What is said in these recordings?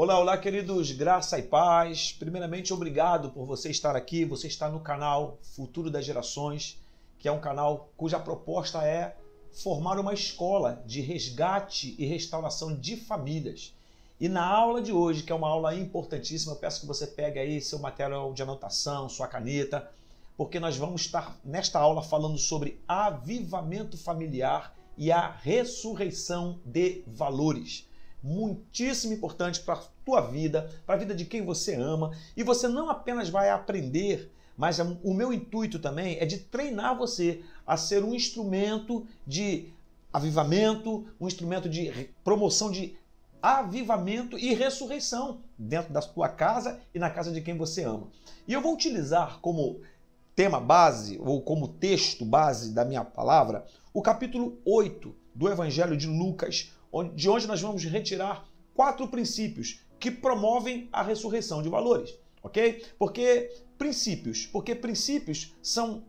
Olá, olá, queridos, graça e paz. Primeiramente, obrigado por você estar aqui. Você está no canal Futuro das Gerações, que é um canal cuja proposta é formar uma escola de resgate e restauração de famílias. E na aula de hoje, que é uma aula importantíssima, eu peço que você pegue aí seu material de anotação, sua caneta, porque nós vamos estar nesta aula falando sobre avivamento familiar e a ressurreição de valores. Muitíssimo importante para a tua vida, para a vida de quem você ama. E você não apenas vai aprender, mas o meu intuito também é de treinar você a ser um instrumento de avivamento, um instrumento de promoção de avivamento e ressurreição dentro da tua casa e na casa de quem você ama. E eu vou utilizar como tema base, ou como texto base da minha palavra, o capítulo 8 do Evangelho de Lucas, de onde nós vamos retirar 4 princípios que promovem a ressurreição de valores, ok? Porque princípios são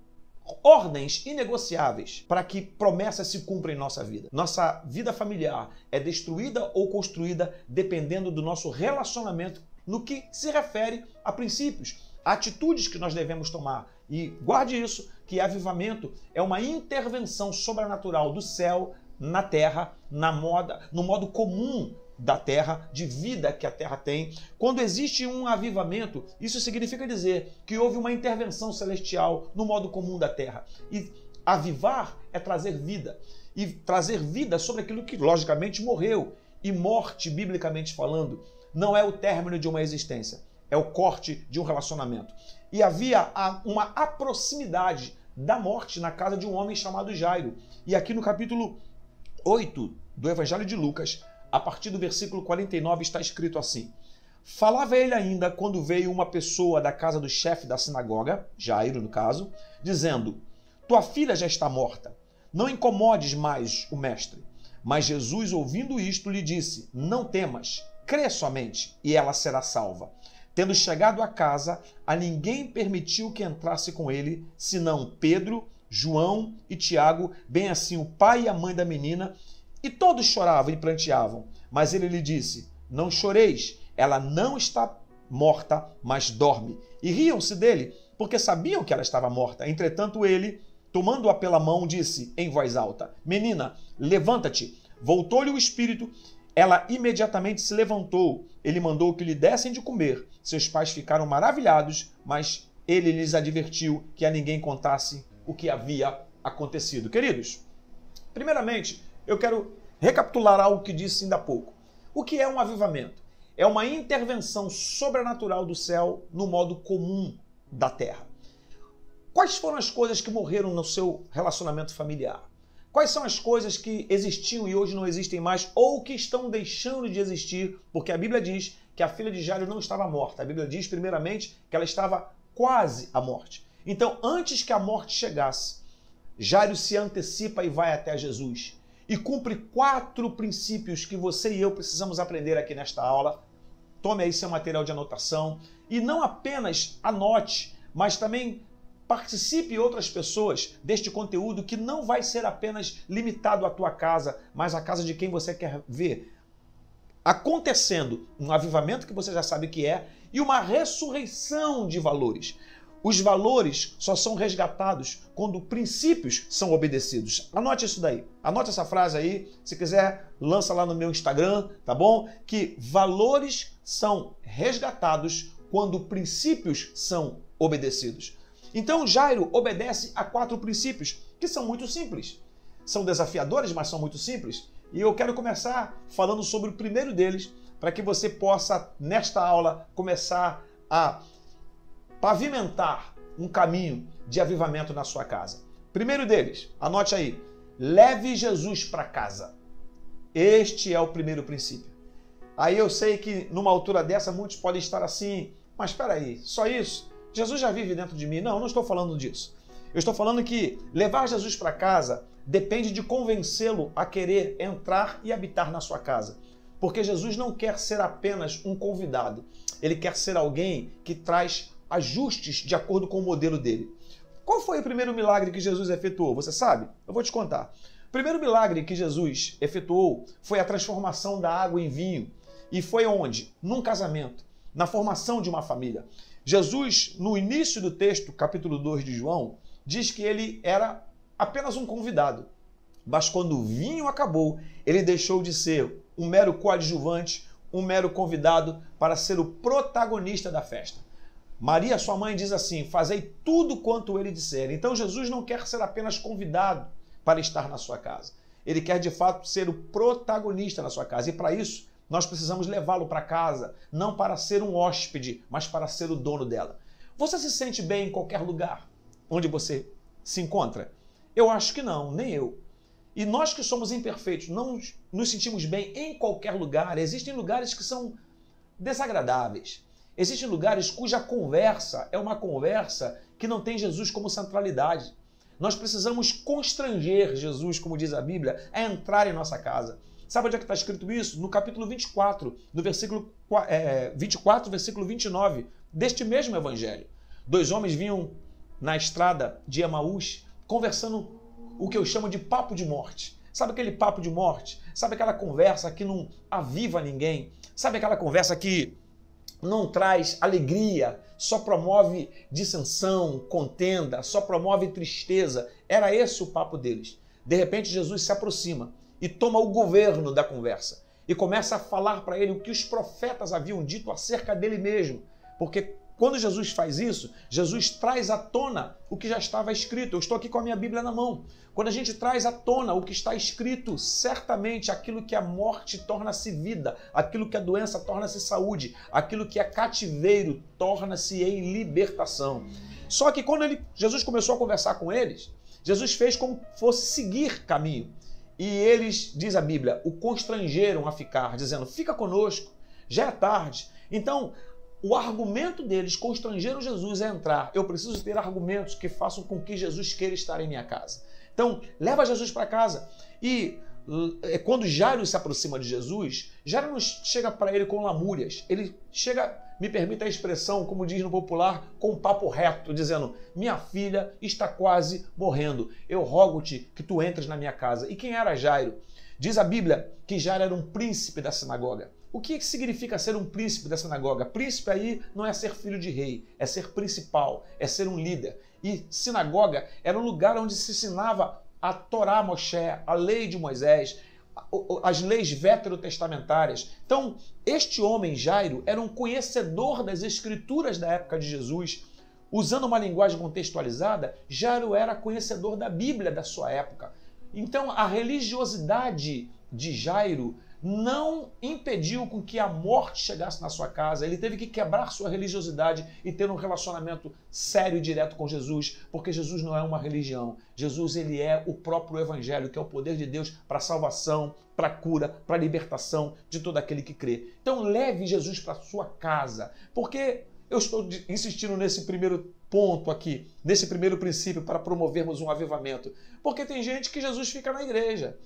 ordens inegociáveis para que promessas se cumpram em nossa vida. Nossa vida familiar é destruída ou construída dependendo do nosso relacionamento no que se refere a princípios, atitudes que nós devemos tomar. E guarde isso, que avivamento é uma intervenção sobrenatural do céu na terra, no modo comum da terra, de vida que a terra tem. Quando existe um avivamento, isso significa dizer que houve uma intervenção celestial no modo comum da terra. E avivar é trazer vida. E trazer vida sobre aquilo que logicamente morreu. E morte, biblicamente falando, não é o término de uma existência, é o corte de um relacionamento. E havia uma proximidade da morte na casa de um homem chamado Jairo. E aqui no capítulo 8 do Evangelho de Lucas, a partir do versículo 49, está escrito assim: falava ele ainda quando veio uma pessoa da casa do chefe da sinagoga, Jairo no caso, dizendo: tua filha já está morta, não incomodes mais o mestre. Mas Jesus, ouvindo isto, lhe disse: não temas, crê somente, e ela será salva. Tendo chegado à casa, a ninguém permitiu que entrasse com ele, senão Pedro, João e Tiago, bem assim o pai e a mãe da menina, e todos choravam e pranteavam. Mas ele lhe disse: não choreis, ela não está morta, mas dorme. E riam-se dele, porque sabiam que ela estava morta. Entretanto ele, tomando-a pela mão, disse em voz alta: menina, levanta-te. Voltou-lhe o espírito, ela imediatamente se levantou. Ele mandou que lhe dessem de comer. Seus pais ficaram maravilhados, mas ele lhes advertiu que a ninguém contasse o que havia acontecido. Queridos, primeiramente, eu quero recapitular algo que disse ainda há pouco. O que é um avivamento? É uma intervenção sobrenatural do céu no modo comum da terra. Quais foram as coisas que morreram no seu relacionamento familiar? Quais são as coisas que existiam e hoje não existem mais ou que estão deixando de existir? Porque a Bíblia diz que a filha de Jairo não estava morta. A Bíblia diz, primeiramente, que ela estava quase à morte. Então, antes que a morte chegasse, Jairo se antecipa e vai até Jesus. E cumpre 4 princípios que você e eu precisamos aprender aqui nesta aula. Tome aí seu material de anotação. E não apenas anote, mas também participe outras pessoas deste conteúdo que não vai ser apenas limitado à tua casa, mas à casa de quem você quer ver acontecendo um avivamento que você já sabe que é e uma ressurreição de valores. Os valores só são resgatados quando princípios são obedecidos. Anote isso daí. Anote essa frase aí. Se quiser, lança lá no meu Instagram, tá bom? Que valores são resgatados quando princípios são obedecidos. Então, Jairo obedece a 4 princípios, que são muito simples. São desafiadores, mas são muito simples. E eu quero começar falando sobre o primeiro deles, para que você possa, nesta aula, começar a pavimentar um caminho de avivamento na sua casa. Primeiro deles, anote aí: leve Jesus para casa. Este é o primeiro princípio. Aí eu sei que numa altura dessa muitos podem estar assim, mas espera aí, só isso? Jesus já vive dentro de mim? Não, não estou falando disso. Eu estou falando que levar Jesus para casa depende de convencê-lo a querer entrar e habitar na sua casa. Porque Jesus não quer ser apenas um convidado. Ele quer ser alguém que traz ajustes de acordo com o modelo dele. Qual foi o primeiro milagre que Jesus efetuou? Você sabe? Eu vou te contar. O primeiro milagre que Jesus efetuou foi a transformação da água em vinho. E foi onde? Num casamento, na formação de uma família. Jesus, no início do texto, capítulo 2 de João, diz que ele era apenas um convidado. Mas quando o vinho acabou, ele deixou de ser um mero coadjuvante, um mero convidado para ser o protagonista da festa. Maria, sua mãe, diz assim: fazei tudo quanto ele disser. Então Jesus não quer ser apenas convidado para estar na sua casa. Ele quer de fato ser o protagonista na sua casa. E para isso, nós precisamos levá-lo para casa, não para ser um hóspede, mas para ser o dono dela. Você se sente bem em qualquer lugar onde você se encontra? Eu acho que não, nem eu. E nós que somos imperfeitos, não nos sentimos bem em qualquer lugar. Existem lugares que são desagradáveis. Existem lugares cuja conversa é uma conversa que não tem Jesus como centralidade. Nós precisamos constranger Jesus, como diz a Bíblia, a entrar em nossa casa. Sabe onde é que está escrito isso? No capítulo 24, no versículo 24, versículo 29, deste mesmo evangelho. 2 homens vinham na estrada de Emaús conversando o que eu chamo de papo de morte. Sabe aquele papo de morte? Sabe aquela conversa que não aviva ninguém? Sabe aquela conversa que não traz alegria, só promove dissensão, contenda, só promove tristeza? Era esse o papo deles. De repente Jesus se aproxima e toma o governo da conversa e começa a falar para ele o que os profetas haviam dito acerca dele mesmo. Porque quando Jesus faz isso, Jesus traz à tona o que já estava escrito. Eu estou aqui com a minha Bíblia na mão. Quando a gente traz à tona o que está escrito, certamente aquilo que a morte torna-se vida, aquilo que a doença torna-se saúde, aquilo que é cativeiro torna-se em libertação. Só que quando Jesus começou a conversar com eles, Jesus fez como fosse seguir caminho. E eles, diz a Bíblia, o constrangeram a ficar, dizendo: fica conosco, já é tarde. Então, o argumento deles constrangeram Jesus a entrar. Eu preciso ter argumentos que façam com que Jesus queira estar em minha casa. Então, leva Jesus para casa. E quando Jairo se aproxima de Jesus, Jairo não chega para ele com lamúrias. Ele chega, me permita a expressão, como diz no popular, com um papo reto, dizendo: minha filha está quase morrendo. Eu rogo-te que tu entres na minha casa. E quem era Jairo? Diz a Bíblia que Jairo era um príncipe da sinagoga. O que significa ser um príncipe da sinagoga? Príncipe aí não é ser filho de rei, é ser principal, é ser um líder. E sinagoga era um lugar onde se ensinava a Torá Moshe, a lei de Moisés, as leis veterotestamentárias. Então, este homem, Jairo, era um conhecedor das escrituras da época de Jesus. Usando uma linguagem contextualizada, Jairo era conhecedor da Bíblia da sua época. Então, a religiosidade de Jairo não impediu com que a morte chegasse na sua casa. Ele teve que quebrar sua religiosidade e ter um relacionamento sério e direto com Jesus, porque Jesus não é uma religião. Jesus, ele é o próprio Evangelho, que é o poder de Deus para a salvação, para a cura, para a libertação de todo aquele que crê. Então leve Jesus para a sua casa, porque eu estou insistindo nesse primeiro ponto aqui, nesse primeiro princípio para promovermos um avivamento, porque tem gente que Jesus fica na igreja.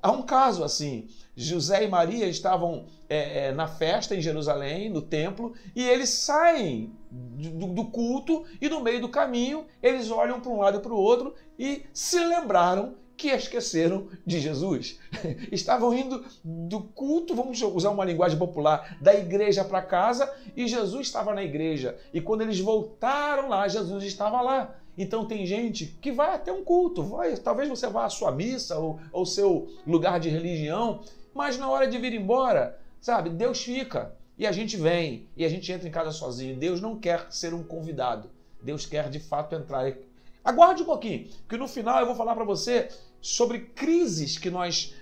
Há um caso assim, José e Maria estavam na festa em Jerusalém, no templo, e eles saem do culto e no meio do caminho eles olham para um lado e para o outro e se lembraram que esqueceram de Jesus. Estavam indo do culto, vamos usar uma linguagem popular, da igreja para casa, e Jesus estava na igreja. E quando eles voltaram lá, Jesus estava lá. Então tem gente que vai até um culto, talvez você vá à sua missa ou ao seu lugar de religião, mas na hora de vir embora, sabe, Deus fica. E a gente vem, e a gente entra em casa sozinho. Deus não quer ser um convidado. Deus quer de fato entrar. Aguarde um pouquinho, que no final eu vou falar para você sobre crises que nós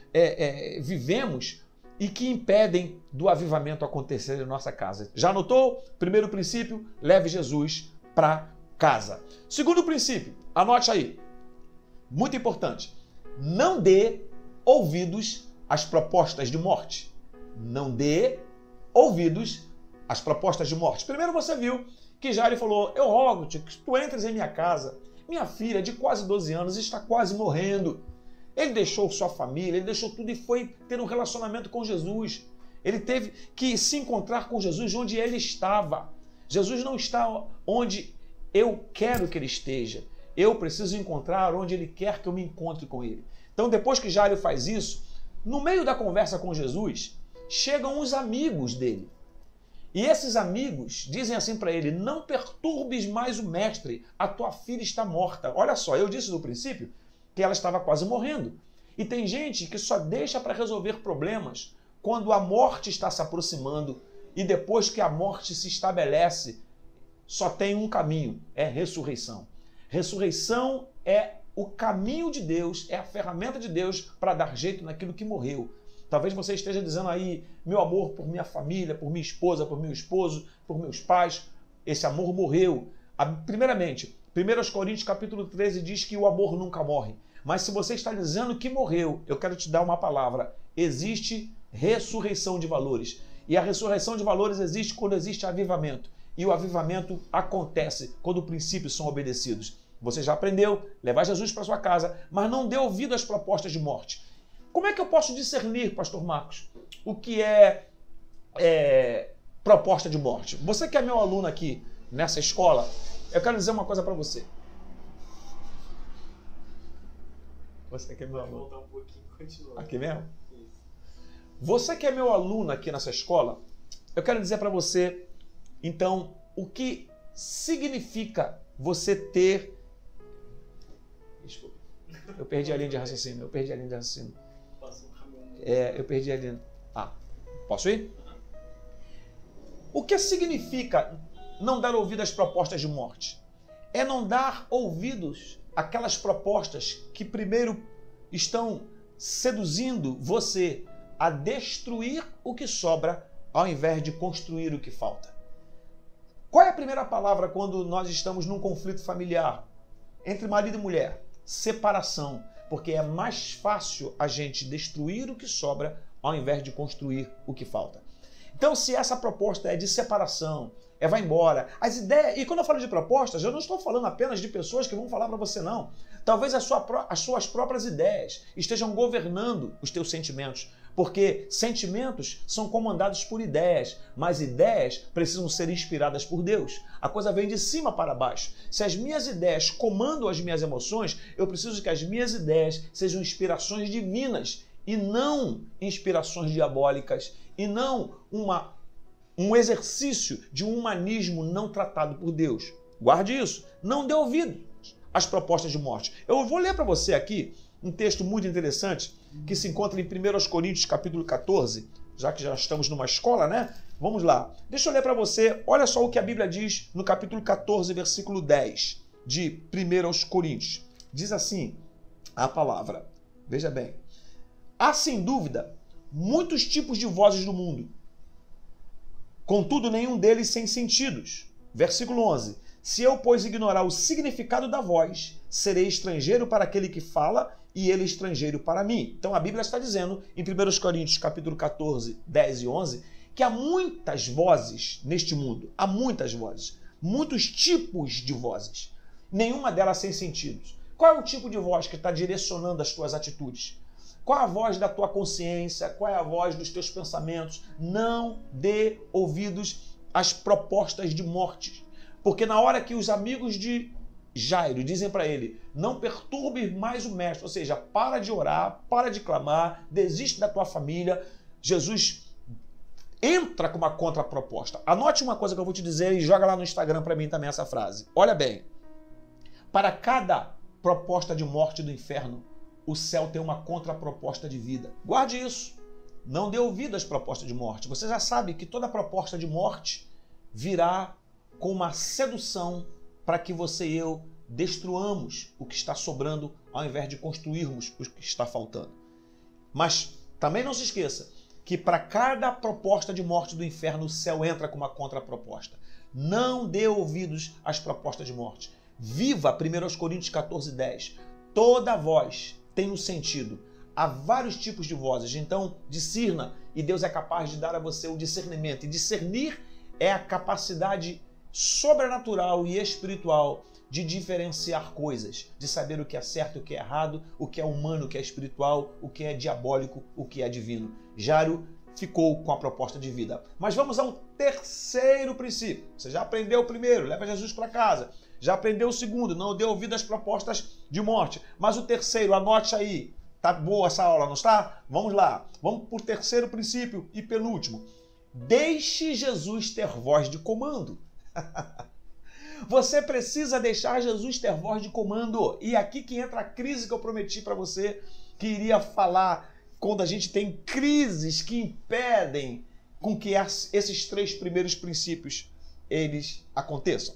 vivemos e que impedem do avivamento acontecer em nossa casa. Já anotou? Primeiro princípio, leve Jesus para casa. Segundo princípio, anote aí, muito importante: não dê ouvidos às propostas de morte. Não dê ouvidos às propostas de morte. Primeiro você viu que Jairo falou: eu rogo-te que tu entres em minha casa. Minha filha, de quase 12 anos, está quase morrendo. Ele deixou sua família, ele deixou tudo e foi ter um relacionamento com Jesus. Ele teve que se encontrar com Jesus onde ele estava. Jesus não está onde eu quero que ele esteja. Eu preciso encontrar onde ele quer que eu me encontre com ele. Então, depois que Jairo faz isso, no meio da conversa com Jesus, chegam os amigos dele. E esses amigos dizem assim para ele: não perturbes mais o mestre, a tua filha está morta. Olha só, eu disse no princípio que ela estava quase morrendo. E tem gente que só deixa para resolver problemas quando a morte está se aproximando, e depois que a morte se estabelece, só tem um caminho, é ressurreição. Ressurreição é o caminho de Deus, é a ferramenta de Deus para dar jeito naquilo que morreu. Talvez você esteja dizendo aí: meu amor por minha família, por minha esposa, por meu esposo, por meus pais, esse amor morreu. Primeiramente, 1 Coríntios capítulo 13 diz que o amor nunca morre. Mas se você está dizendo que morreu, eu quero te dar uma palavra: existe ressurreição de valores. E a ressurreição de valores existe quando existe avivamento. E o avivamento acontece quando os princípios são obedecidos. Você já aprendeu levar Jesus para sua casa, mas não deu ouvido às propostas de morte. Como é que eu posso discernir, pastor Marcos, o que é proposta de morte? Você que é meu aluno aqui nessa escola, eu quero dizer uma coisa para você. Você que é meu aluno. Voltar um pouquinho, continua. Aqui mesmo? Isso. Você que é meu aluno aqui nessa escola, eu quero dizer para você, então, o que significa você ter... Desculpa. Eu perdi a linha de raciocínio. Eu perdi a linha. Posso ir? O que significa não dar ouvido às propostas de morte? É não dar ouvidos àquelas propostas que primeiro estão seduzindo você a destruir o que sobra ao invés de construir o que falta. Qual é a primeira palavra quando nós estamos num conflito familiar entre marido e mulher? Separação. Porque é mais fácil a gente destruir o que sobra ao invés de construir o que falta. Então, se essa proposta é de separação, vai embora, as ideias... E quando eu falo de propostas, eu não estou falando apenas de pessoas que vão falar para você, não. Talvez as suas próprias ideias estejam governando os teus sentimentos. Porque sentimentos são comandados por ideias, mas ideias precisam ser inspiradas por Deus. A coisa vem de cima para baixo. Se as minhas ideias comandam as minhas emoções, eu preciso que as minhas ideias sejam inspirações divinas e não inspirações diabólicas, e não um exercício de um humanismo não tratado por Deus. Guarde isso. Não dê ouvido às propostas de morte. Eu vou ler para você aqui um texto muito interessante que se encontra em 1 Coríntios capítulo 14, já que já estamos numa escola, né? Vamos lá. Deixa eu ler para você, olha só o que a Bíblia diz no capítulo 14, versículo 10 de 1 Coríntios. Diz assim a palavra, veja bem: há sem dúvida muitos tipos de vozes no mundo, contudo nenhum deles sem sentidos. Versículo 11: se eu, pois, ignorar o significado da voz, serei estrangeiro para aquele que fala e ele estrangeiro para mim. Então a Bíblia está dizendo em 1 Coríntios capítulo 14, 10 e 11, que há muitas vozes neste mundo, há muitas vozes, muitos tipos de vozes, nenhuma delas sem sentidos. Qual é o tipo de voz que está direcionando as tuas atitudes? Qual é a voz da tua consciência? Qual é a voz dos teus pensamentos? Não dê ouvidos às propostas de morte. Porque na hora que os amigos de Jairo dizem para ele: não perturbe mais o mestre, ou seja, para de orar, para de clamar, desiste da tua família, Jesus entra com uma contraproposta. Anote uma coisa que eu vou te dizer e joga lá no Instagram para mim também essa frase. Olha bem, para cada proposta de morte do inferno, o céu tem uma contraproposta de vida. Guarde isso. Não dê ouvido às propostas de morte. Você já sabe que toda proposta de morte virá com uma sedução para que você e eu destruamos o que está sobrando ao invés de construirmos o que está faltando. Mas também não se esqueça que para cada proposta de morte do inferno, o céu entra com uma contraproposta. Não dê ouvidos às propostas de morte. Viva 1 Coríntios 14, 10. Toda voz tem um sentido. Há vários tipos de vozes, então discirna, e Deus é capaz de dar a você o discernimento. E discernir é a capacidade sobrenatural e espiritual de diferenciar coisas, de saber o que é certo e o que é errado, o que é humano, o que é espiritual, o que é diabólico, o que é divino. Jairo ficou com a proposta de vida. Mas vamos ao terceiro princípio. Você já aprendeu o primeiro, leva Jesus para casa. Já aprendeu o segundo, não dê ouvido às propostas de morte. Mas o terceiro, anote aí, Tá boa essa aula, não está? Vamos lá. Vamos para o terceiro princípio e penúltimo. Deixe Jesus ter voz de comando. Você precisa deixar Jesus ter voz de comando. E aqui que entra a crise que eu prometi para você que iria falar quando a gente tem crises que impedem com que esses três primeiros princípios eles aconteçam.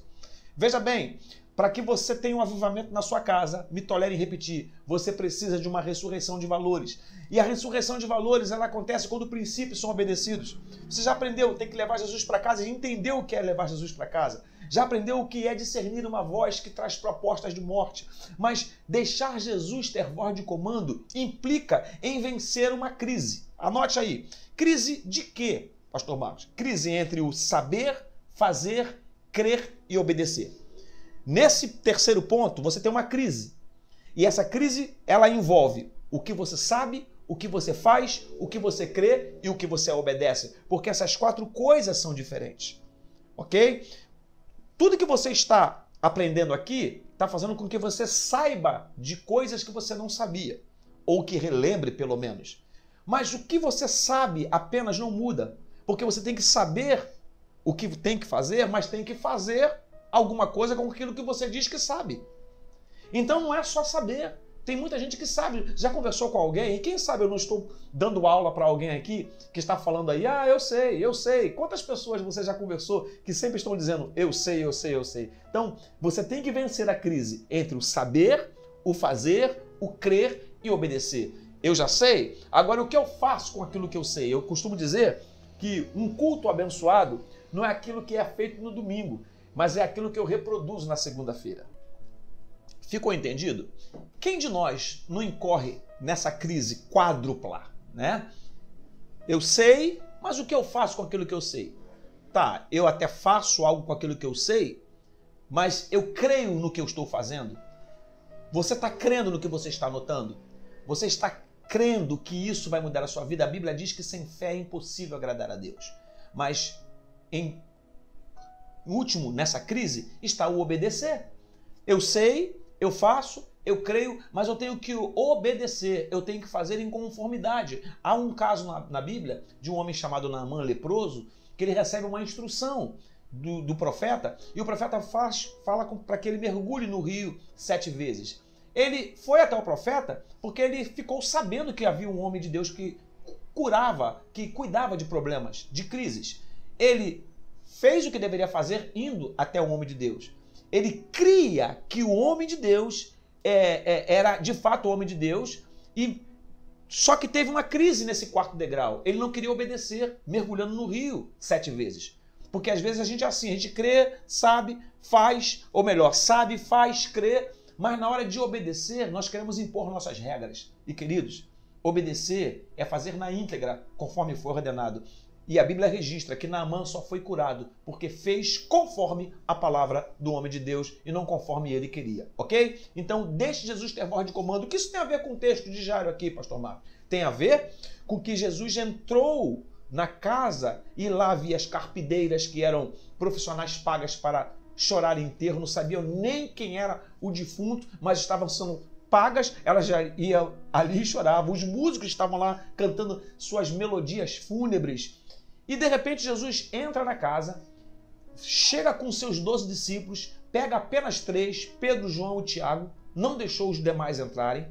Veja bem, para que você tenha um avivamento na sua casa, me tolere em repetir, você precisa de uma ressurreição de valores. E a ressurreição de valores, ela acontece quando princípios são obedecidos. Você já aprendeu, tem que levar Jesus para casa e entendeu o que é levar Jesus para casa. Já aprendeu o que é discernir uma voz que traz propostas de morte. Mas deixar Jesus ter voz de comando implica em vencer uma crise. Anote aí. Crise de quê, pastor Marcos? Crise entre o saber, fazer, crer e obedecer. Nesse terceiro ponto, você tem uma crise. E essa crise, ela envolve o que você sabe, o que você faz, o que você crê e o que você obedece. Porque essas quatro coisas são diferentes. Ok? Tudo que você está aprendendo aqui está fazendo com que você saiba de coisas que você não sabia. Ou que relembre, pelo menos. Mas o que você sabe apenas não muda. Porque você tem que saber o que tem que fazer, mas tem que fazer alguma coisa com aquilo que você diz que sabe. Então não é só saber. Tem muita gente que sabe. Já conversou com alguém? E quem sabe eu não estou dando aula para alguém aqui que está falando aí, eu sei, eu sei. Quantas pessoas você já conversou que sempre estão dizendo, eu sei, eu sei, eu sei. Então, você tem que vencer a crise entre o saber, o fazer, o crer e obedecer. Eu já sei, agora o que eu faço com aquilo que eu sei? Eu costumo dizer que um culto abençoado não é aquilo que é feito no domingo, mas é aquilo que eu reproduzo na segunda-feira. Ficou entendido? Quem de nós não incorre nessa crise quádrupla, né? Eu sei, mas o que eu faço com aquilo que eu sei? Tá, eu até faço algo com aquilo que eu sei, mas eu creio no que eu estou fazendo? Você está crendo no que você está anotando? Você está crendo que isso vai mudar a sua vida? A Bíblia diz que sem fé é impossível agradar a Deus. Mas em último, nessa crise, está o obedecer. Eu sei, eu faço, eu creio, mas eu tenho que obedecer, eu tenho que fazer em conformidade. Há um caso na Bíblia de um homem chamado Naamã, leproso, que ele recebe uma instrução do profeta, e o profeta fala para que ele mergulhe no rio 7 vezes. Ele foi até o profeta porque ele ficou sabendo que havia um homem de Deus que curava, que cuidava de problemas, de crises. Ele fez o que deveria fazer indo até o homem de Deus. Ele cria que o homem de Deus era de fato o homem de Deus, e só que teve uma crise nesse quarto degrau. Ele não queria obedecer, mergulhando no rio 7 vezes. Porque às vezes a gente é assim, a gente crê, sabe, faz, ou melhor, sabe, faz, crê, mas na hora de obedecer, nós queremos impor nossas regras. E queridos, obedecer é fazer na íntegra, conforme foi ordenado. E a Bíblia registra que Naamã só foi curado porque fez conforme a palavra do homem de Deus e não conforme ele queria, ok? Então, deixe Jesus ter voz de comando. O que isso tem a ver com o texto de Jairo aqui, pastor Marcos? Tem a ver com que Jesus entrou na casa e lá havia as carpideiras que eram profissionais pagas para chorar enterro, não sabiam nem quem era o defunto, mas estavam sendo pagas, elas já iam ali e choravam. Os músicos estavam lá cantando suas melodias fúnebres. E de repente Jesus entra na casa, chega com seus 12 discípulos, pega apenas 3, Pedro, João e Tiago, não deixou os demais entrarem,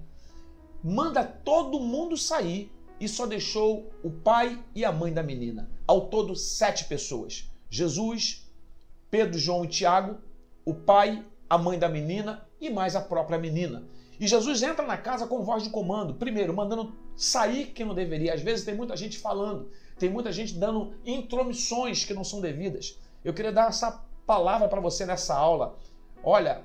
manda todo mundo sair e só deixou o pai e a mãe da menina. Ao todo 7 pessoas. Jesus, Pedro, João e Tiago, o pai, a mãe da menina e mais a própria menina. E Jesus entra na casa com voz de comando, primeiro mandando sair quem não deveria. Às vezes tem muita gente falando, tem muita gente dando intromissões que não são devidas. Eu queria dar essa palavra para você nessa aula. Olha,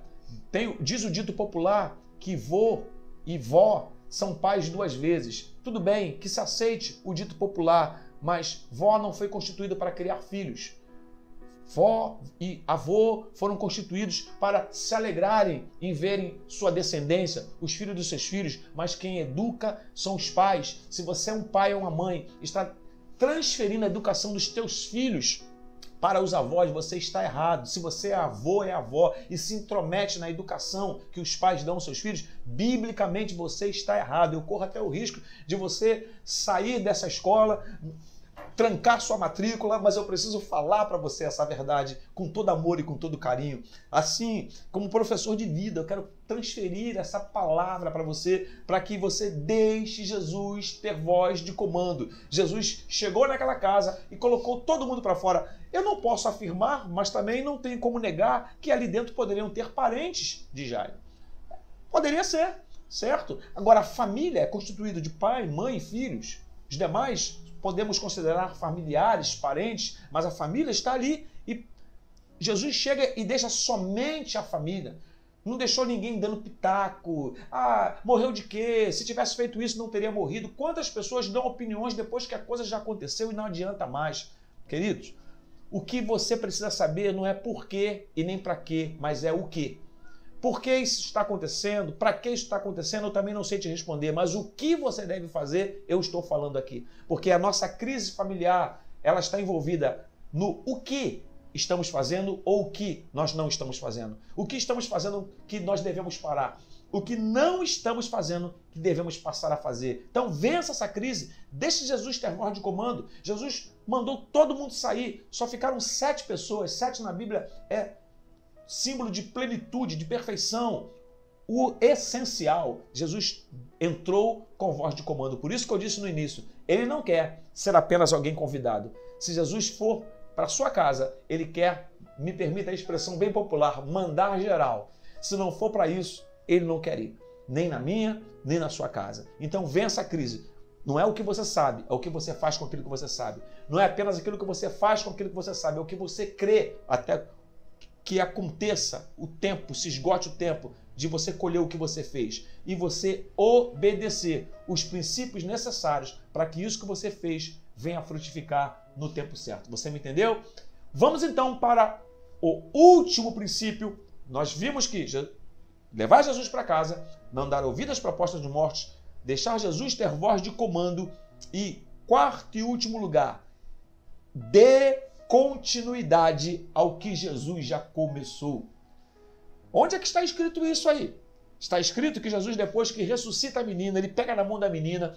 diz o dito popular que vô e vó são pais 2 vezes. Tudo bem que se aceite o dito popular, mas vó não foi constituída para criar filhos. Vó e avô foram constituídos para se alegrarem em verem sua descendência, os filhos dos seus filhos, mas quem educa são os pais. Se você é um pai ou uma mãe, está transferindo a educação dos teus filhos para os avós, você está errado. Se você é avó e se intromete na educação que os pais dão aos seus filhos, biblicamente você está errado. Eu corro até o risco de você sair dessa escola, trancar sua matrícula, mas eu preciso falar para você essa verdade com todo amor e com todo carinho. Assim, como professor de vida, eu quero transferir essa palavra para você, para que você deixe Jesus ter voz de comando. Jesus chegou naquela casa e colocou todo mundo para fora. Eu não posso afirmar, mas também não tenho como negar que ali dentro poderiam ter parentes de Jairo. Poderia ser, certo? Agora, a família é constituída de pai, mãe e filhos. Os demais podemos considerar familiares, parentes, mas a família está ali e Jesus chega e deixa somente a família. Não deixou ninguém dando pitaco. Ah, morreu de quê? Se tivesse feito isso, não teria morrido. Quantas pessoas dão opiniões depois que a coisa já aconteceu e não adianta mais? Queridos, o que você precisa saber não é por quê e nem para quê, mas é o quê. Por que isso está acontecendo? Para que isso está acontecendo? Eu também não sei te responder, mas o que você deve fazer, eu estou falando aqui. Porque a nossa crise familiar, ela está envolvida no o que estamos fazendo ou o que nós não estamos fazendo. O que estamos fazendo que nós devemos parar. O que não estamos fazendo que devemos passar a fazer. Então vença essa crise, deixe Jesus ter voz de comando. Jesus mandou todo mundo sair, só ficaram 7 pessoas, 7 na Bíblia é símbolo de plenitude, de perfeição, o essencial. Jesus entrou com voz de comando. Por isso que eu disse no início, ele não quer ser apenas alguém convidado. Se Jesus for para sua casa, ele quer, me permita a expressão bem popular, mandar geral. Se não for para isso, ele não quer ir, nem na minha, nem na sua casa. Então vença a crise. Não é o que você sabe, é o que você faz com aquilo que você sabe. Não é apenas aquilo que você faz com aquilo que você sabe, é o que você crê até que aconteça o tempo, se esgote o tempo de você colher o que você fez e você obedecer os princípios necessários para que isso que você fez venha a frutificar no tempo certo. Você me entendeu? Vamos então para o último princípio. Nós vimos que levar Jesus para casa, não dar ouvido às propostas de morte, deixar Jesus ter voz de comando e, quarto e último lugar, dê continuidade ao que Jesus já começou. Onde é que está escrito isso aí? Está escrito que Jesus, depois que ressuscita a menina, ele pega na mão da menina,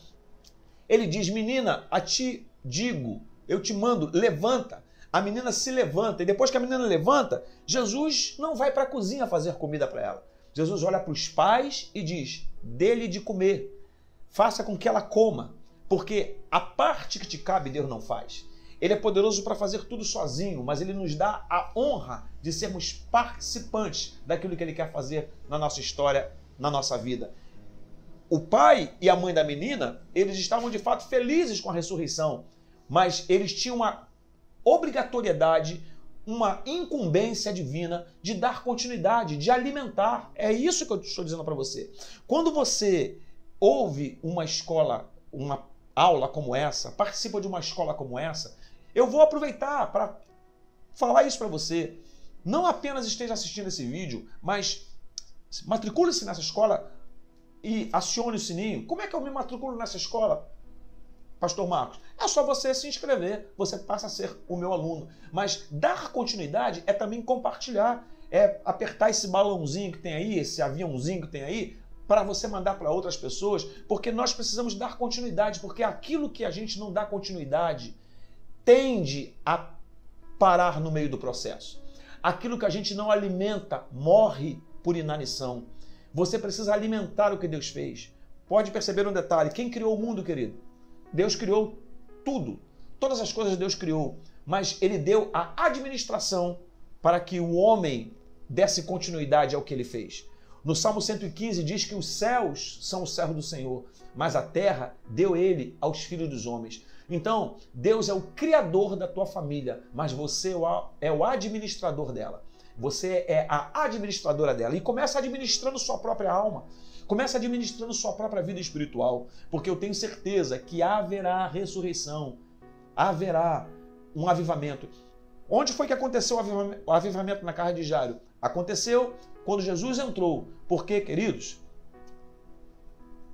ele diz, menina, a ti digo, eu te mando, levanta. A menina se levanta e depois que a menina levanta, Jesus não vai para a cozinha fazer comida para ela. Jesus olha para os pais e diz, dê-lhe de comer, faça com que ela coma, porque a parte que te cabe Deus não faz. Ele é poderoso para fazer tudo sozinho, mas ele nos dá a honra de sermos participantes daquilo que ele quer fazer na nossa história, na nossa vida. O pai e a mãe da menina, eles estavam de fato felizes com a ressurreição, mas eles tinham uma obrigatoriedade, uma incumbência divina de dar continuidade, de alimentar. É isso que eu estou dizendo para você. Quando você ouve uma escola, uma aula como essa, participa de uma escola como essa, eu vou aproveitar para falar isso para você. Não apenas esteja assistindo esse vídeo, mas matricule-se nessa escola e acione o sininho. Como é que eu me matriculo nessa escola, Pastor Marcos? É só você se inscrever, você passa a ser o meu aluno. Mas dar continuidade é também compartilhar, é apertar esse balãozinho que tem aí, esse aviãozinho que tem aí, para você mandar para outras pessoas, porque nós precisamos dar continuidade, porque aquilo que a gente não dá continuidade tende a parar no meio do processo. Aquilo que a gente não alimenta morre por inanição. Você precisa alimentar o que Deus fez. Pode perceber um detalhe, quem criou o mundo, querido? Deus criou tudo. Todas as coisas Deus criou, mas ele deu a administração para que o homem desse continuidade ao que ele fez. No Salmo 115 diz que os céus são o servo do Senhor, mas a terra deu ele aos filhos dos homens. Então, Deus é o criador da tua família, mas você é o administrador dela. Você é a administradora dela. E começa administrando sua própria alma. Começa administrando sua própria vida espiritual. Porque eu tenho certeza que haverá ressurreição. Haverá um avivamento. Onde foi que aconteceu o avivamento na casa de Jairo? Aconteceu quando Jesus entrou. Porque, queridos,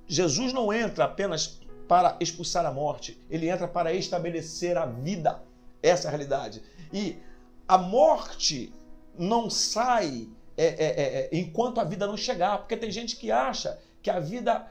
Jesus não entra apenas para expulsar a morte. Ele entra para estabelecer a vida. Essa é a realidade. E a morte não sai enquanto a vida não chegar, porque tem gente que acha que a vida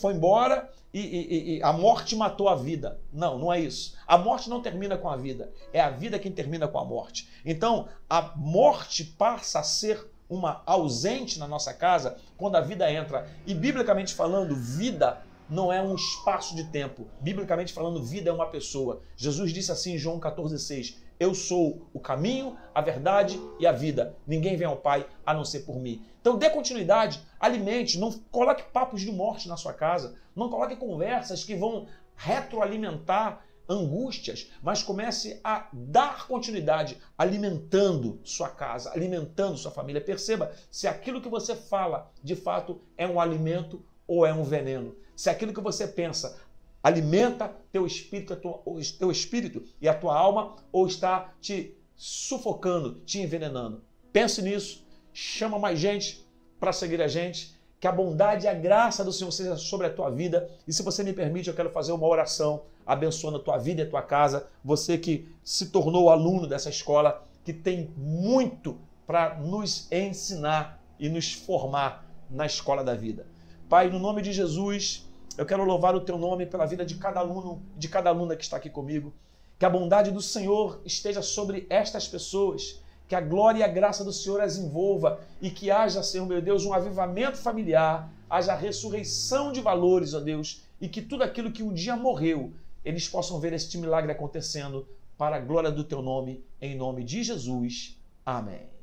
foi embora e a morte matou a vida. Não, não é isso. A morte não termina com a vida, é a vida quem termina com a morte. Então, a morte passa a ser uma ausente na nossa casa quando a vida entra. E, biblicamente falando, vida não é um espaço de tempo. Biblicamente falando, vida é uma pessoa. Jesus disse assim em João 14,6: eu sou o caminho, a verdade e a vida. Ninguém vem ao Pai a não ser por mim. Então dê continuidade, alimente, não coloque papos de morte na sua casa, não coloque conversas que vão retroalimentar angústias, mas comece a dar continuidade, alimentando sua casa, alimentando sua família. Perceba se aquilo que você fala, de fato, é um alimento ou é um veneno. Se aquilo que você pensa alimenta teu espírito e a tua alma, ou está te sufocando, te envenenando. Pense nisso, chama mais gente para seguir a gente, que a bondade e a graça do Senhor seja sobre a tua vida. E se você me permite, eu quero fazer uma oração abençoando a tua vida e a tua casa, você que se tornou aluno dessa escola, que tem muito para nos ensinar e nos formar na escola da vida. Pai, no nome de Jesus, eu quero louvar o teu nome pela vida de cada aluno, de cada aluna que está aqui comigo. Que a bondade do Senhor esteja sobre estas pessoas, que a glória e a graça do Senhor as envolva e que haja, Senhor meu Deus, um avivamento familiar, haja ressurreição de valores, ó Deus, e que tudo aquilo que um dia morreu, eles possam ver este milagre acontecendo para a glória do teu nome, em nome de Jesus. Amém.